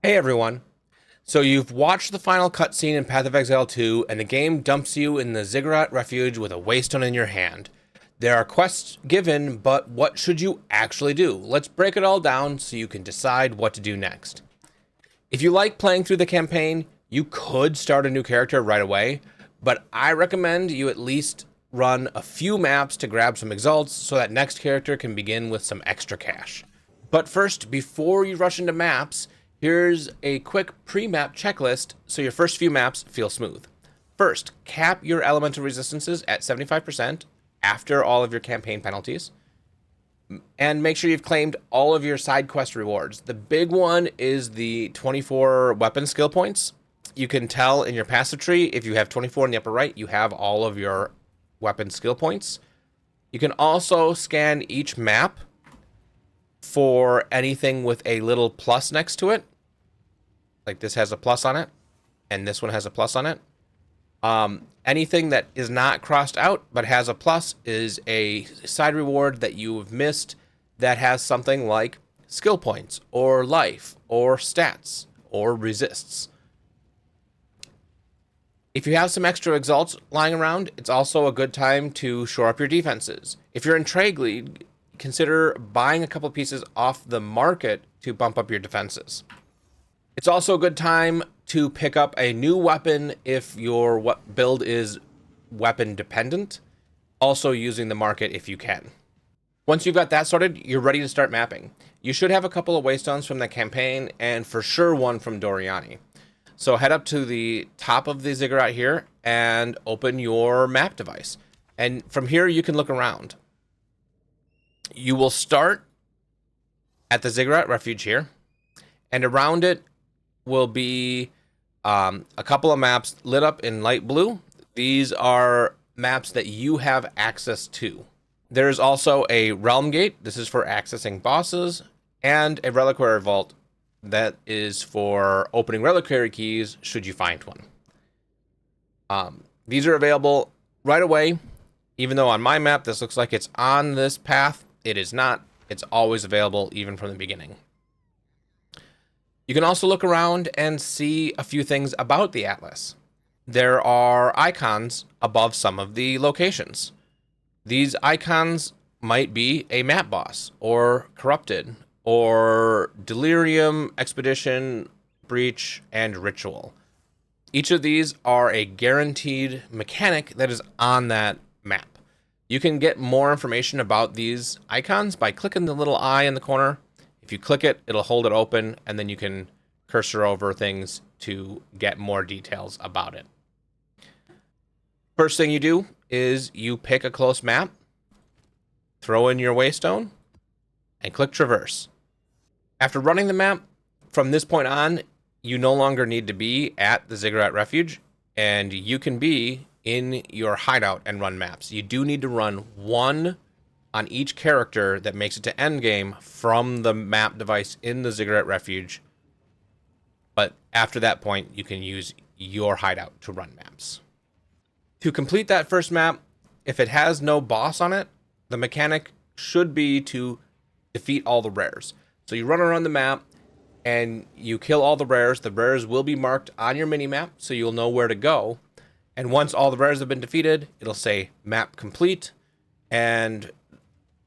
Hey everyone. So you've watched the final cutscene in Path of Exile 2, and the game dumps you in the Ziggurat Refuge with a waystone in your hand. There are quests given, but what should you actually do? Let's break it all down so you can decide what to do next. If you like playing through the campaign, you could start a new character right away, but I recommend you at least run a few maps to grab some exalts so that next character can begin with some extra cash. But first, before you rush into maps, here's a quick pre-map checklist so your first few maps feel smooth. First, cap your elemental resistances at 75% after all of your campaign penalties. And make sure you've claimed all of your side quest rewards. The big one is the 24 weapon skill points. You can tell in your passive tree, if you have 24 in the upper right, you have all of your weapon skill points. You can also scan each map for anything with a little plus next to it. Like this has a plus on it, and this one has a plus on it. Anything that is not crossed out but has a plus is a side reward that you've missed that has something like skill points, or life, or stats, or resists. If you have some extra exalts lying around, it's also a good time to shore up your defenses. If you're in Trade League, consider buying a couple pieces off the market to bump up your defenses. It's also a good time to pick up a new weapon if your build is weapon dependent, also using the market if you can. Once you've got that sorted, you're ready to start mapping. You should have a couple of waystones from the campaign, and for sure one from Doriani. So head up to the top of the ziggurat here and open your map device. And from here you can look around. You will start at the Ziggurat Refuge here, and around it will be a couple of maps lit up in light blue. These are maps that you have access to. There's also a Realm Gate. This is for accessing bosses, and a Reliquary Vault that is for opening reliquary keys should you find one. These are available right away, even though on my map this looks like it's on this path. It is not. It's always available, even from the beginning. You can also look around and see a few things about the Atlas. There are icons above some of the locations. These icons might be a map boss, or Corrupted, or Delirium, Expedition, Breach, and Ritual. Each of these are a guaranteed mechanic that is on that map. You can get more information about these icons by clicking the little eye in the corner. If you click it, it'll hold it open, and then you can cursor over things to get more details about it. First thing you do is you pick a close map, throw in your waystone, and click Traverse. After running the map, from this point on, you no longer need to be at the Ziggurat Refuge, and you can be in your hideout and run maps. You do need to run one on each character that makes it to endgame from the map device in the Ziggurat Refuge. But after that point, you can use your hideout to run maps. To complete that first map, if it has no boss on it, the mechanic should be to defeat all the rares. So you run around the map and you kill all the rares. The rares will be marked on your mini-map, so you'll know where to go. And once all the rares have been defeated, it'll say map complete. And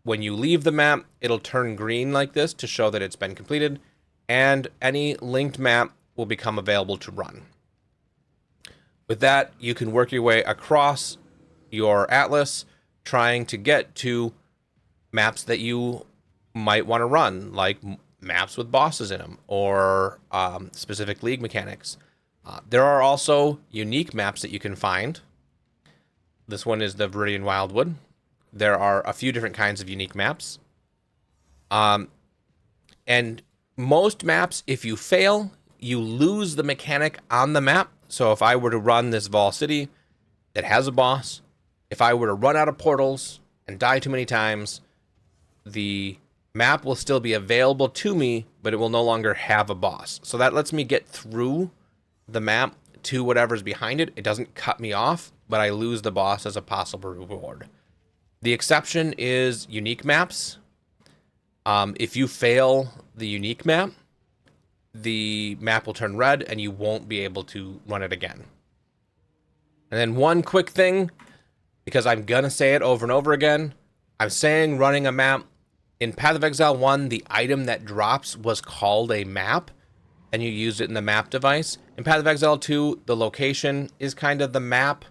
when you leave the map, it'll turn green like this to show that it's been completed. And any linked map will become available to run. With that, you can work your way across your atlas, trying to get to maps that you might want to run, like maps with bosses in them, or specific league mechanics. There are also unique maps that you can find. This one is the Viridian Wildwood. There are a few different kinds of unique maps. And most maps, if you fail, you lose the mechanic on the map. So if I were to run this Vol City that has a boss, if I were to run out of portals and die too many times, the map will still be available to me, but it will no longer have a boss. So that lets me get through the map to whatever's behind it. It doesn't cut me off, but I lose the boss as a possible reward. The exception is unique maps. If you fail the unique map, the map will turn red and you won't be able to run it again. And then one quick thing, because I'm gonna say it over and over again, I'm saying running a map. In Path of Exile 1, the item that drops was called a map, and you used it in the map device. In Path of Exile 2, the location is kind of the map,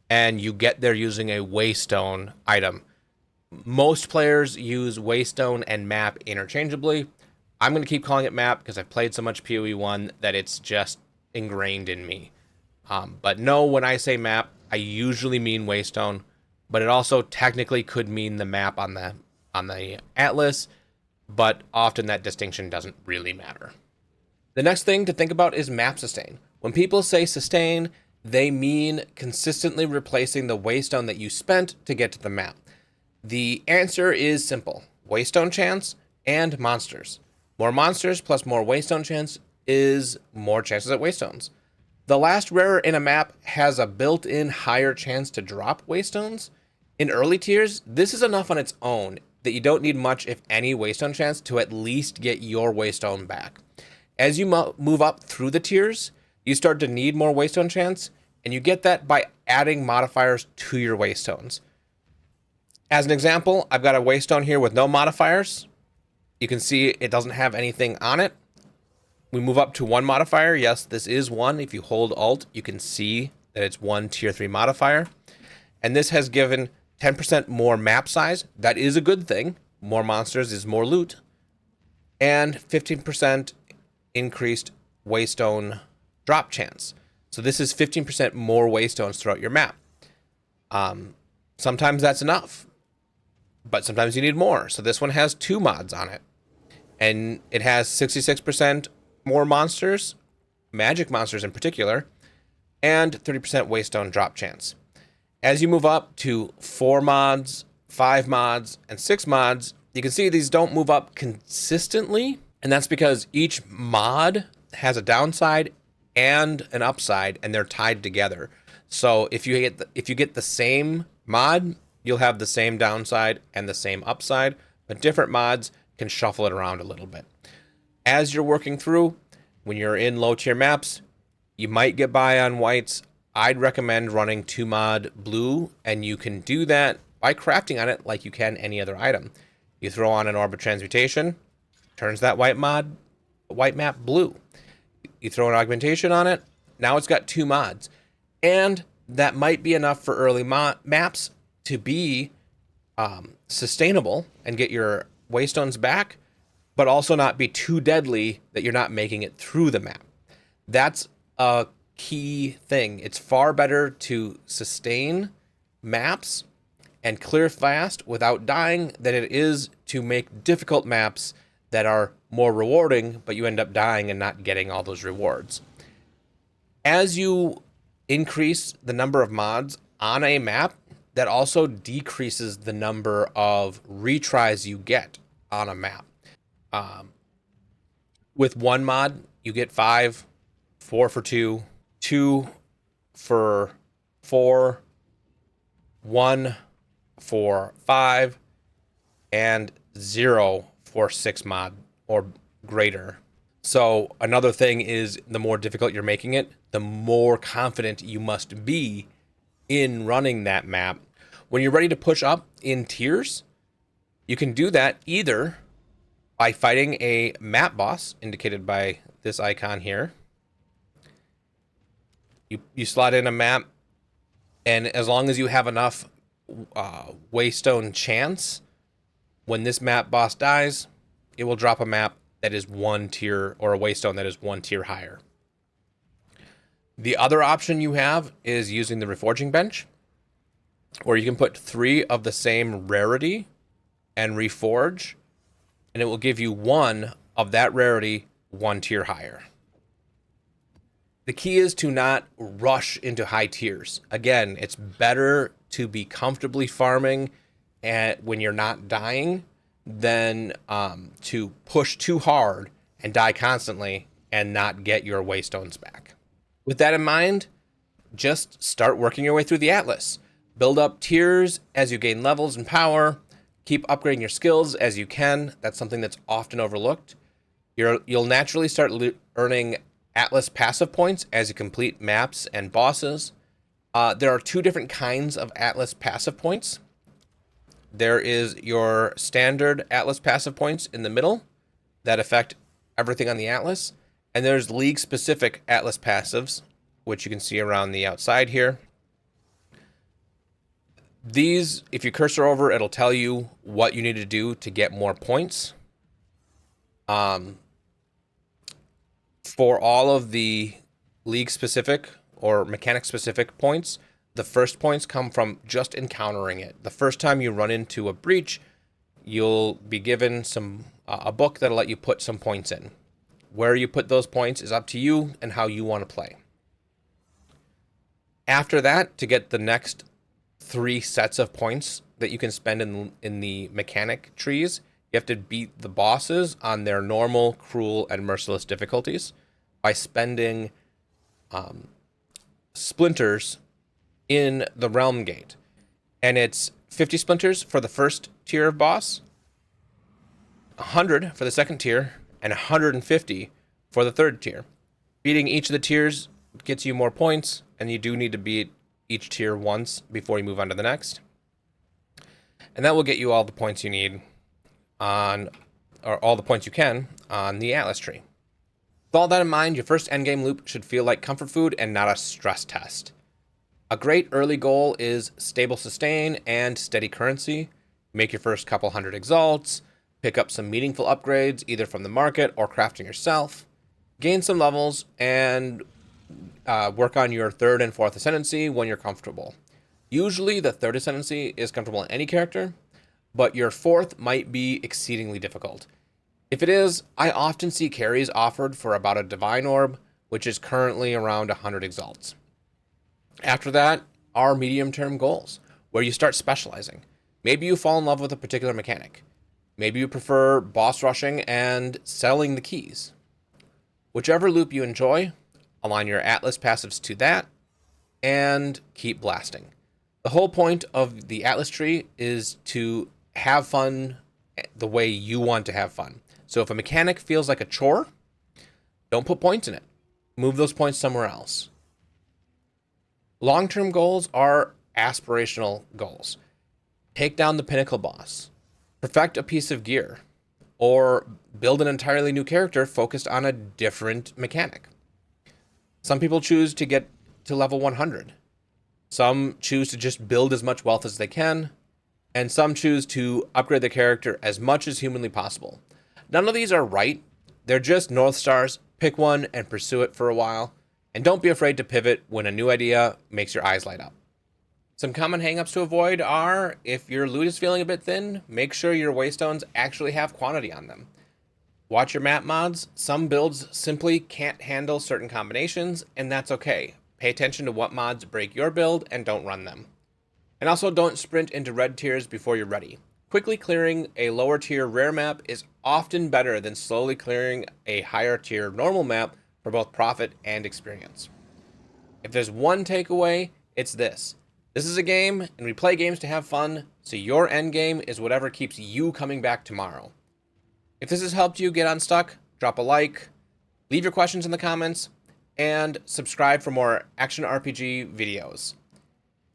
and you get there using a waystone item. Most players use waystone and map interchangeably. I'm going to keep calling it map because I've played so much PoE 1 that it's just ingrained in me. But no, when I say map, I usually mean waystone, but it also technically could mean the map on the atlas, but often that distinction doesn't really matter. The next thing to think about is map sustain. When people say sustain, they mean consistently replacing the waystone that you spent to get to the map. The answer is simple: waystone chance and monsters. More monsters plus more waystone chance is more chances at waystones. The last rare in a map has a built-in higher chance to drop waystones. In early tiers, this is enough on its own that you don't need much, if any, waystone chance to at least get your waystone back. As you move up through the tiers, you start to need more waystone chance, and you get that by adding modifiers to your waystones. As an example, I've got a waystone here with no modifiers. You can see it doesn't have anything on it. We move up to one modifier. Yes, this is one. If you hold Alt, you can see that it's one tier 3 modifier. And this has given 10% more map size. That is a good thing. More monsters is more loot. And 15% increased waystone drop chance. So this is 15% more waystones throughout your map. Sometimes that's enough, but sometimes you need more. So this one has 2 mods on it. And it has 66% more monsters, magic monsters in particular, and 30% waystone drop chance. As you move up to 4 mods, 5 mods, and 6 mods, you can see these don't move up consistently, and that's because each mod has a downside and an upside, and they're tied together. So if you get the same mod, you'll have the same downside and the same upside, but different mods can shuffle it around a little bit. As you're working through, when you're in low tier maps, you might get by on whites. I'd recommend running 2 mod blue, and you can do that by crafting on it like you can any other item. You throw on an Orb of Transmutation, turns that white map blue. You throw an augmentation on it, now it's got 2 mods. And that might be enough for early maps to be sustainable and get your waystones back, but also not be too deadly that you're not making it through the map. That's a key thing. It's far better to sustain maps and clear fast without dying than it is to make difficult maps that are more rewarding, but you end up dying and not getting all those rewards. As you increase the number of mods on a map, that also decreases the number of retries you get on a map. With 1 mod, you get 5, 4 for 2, 2 for 4, 1 for 5, and 0 for 6 mod or greater. So another thing is, the more difficult you're making it, the more confident you must be in running that map. When you're ready to push up in tiers, you can do that either by fighting a map boss, indicated by this icon here. You slot in a map, and as long as you have enough waystone chance, when this map boss dies, it will drop a map that is 1 tier, or a waystone that is 1 tier higher. The other option you have is using the reforging bench, where you can put 3 of the same rarity and reforge, and it will give you 1 of that rarity 1 tier higher. The key is to not rush into high tiers. Again, it's better to be comfortably farming when you're not dying than to push too hard and die constantly and not get your waystones back. With that in mind, just start working your way through the Atlas. Build up tiers as you gain levels and power. Keep upgrading your skills as you can. That's something that's often overlooked. You'll naturally start earning Atlas passive points as you complete maps and bosses. There are two different kinds of Atlas passive points. There is your standard Atlas passive points in the middle that affect everything on the Atlas. And there's league-specific Atlas passives, which you can see around the outside here. These, if you cursor over, it'll tell you what you need to do to get more points. For all of the league-specific or mechanic-specific points, the first points come from just encountering it. The first time you run into a breach, you'll be given a book that'll let you put some points in. Where you put those points is up to you and how you want to play. After that, to get the next 3 sets of points that you can spend in the mechanic trees, you have to beat the bosses on their normal, cruel, and merciless difficulties by spending splinters in the realm gate. And it's 50 splinters for the first tier of boss, 100 for the second tier, and 150 for the third tier. Beating each of the tiers gets you more points, and you do need to beat each tier once before you move on to the next. And that will get you all the points you need or all the points you can on the Atlas tree. With all that in mind, your first endgame loop should feel like comfort food and not a stress test. A great early goal is stable sustain and steady currency. Make your first couple hundred exalts, pick up some meaningful upgrades either from the market or crafting yourself, gain some levels, and work on your third and fourth ascendancy when you're comfortable. Usually the third ascendancy is comfortable in any character, but your fourth might be exceedingly difficult. If it is, I often see carries offered for about a divine orb, which is currently around 100 exalts. After that are medium-term goals, where you start specializing. Maybe you fall in love with a particular mechanic. Maybe you prefer boss rushing and selling the keys. Whichever loop you enjoy, align your Atlas passives to that, and keep blasting. The whole point of the Atlas tree is to have fun the way you want to have fun. So if a mechanic feels like a chore, don't put points in it. Move those points somewhere else. Long-term goals are aspirational goals. Take down the pinnacle boss, perfect a piece of gear, or build an entirely new character focused on a different mechanic. Some people choose to get to level 100. Some choose to just build as much wealth as they can, and some choose to upgrade their character as much as humanly possible. None of these are right. They're just North Stars. Pick one and pursue it for a while. And don't be afraid to pivot when a new idea makes your eyes light up. Some common hangups to avoid are, if your loot is feeling a bit thin, make sure your waystones actually have quantity on them. Watch your map mods. Some builds simply can't handle certain combinations, and that's okay. Pay attention to what mods break your build and don't run them. And also don't sprint into red tiers before you're ready. Quickly clearing a lower tier rare map is often better than slowly clearing a higher tier normal map for both profit and experience. If there's one takeaway, it's this. This is a game, and we play games to have fun, so your end game is whatever keeps you coming back tomorrow. If this has helped you get unstuck, drop a like, leave your questions in the comments, and subscribe for more action RPG videos.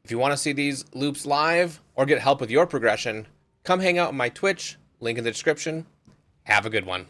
If you want to see these loops live or get help with your progression, come hang out on my Twitch, link in the description. Have a good one.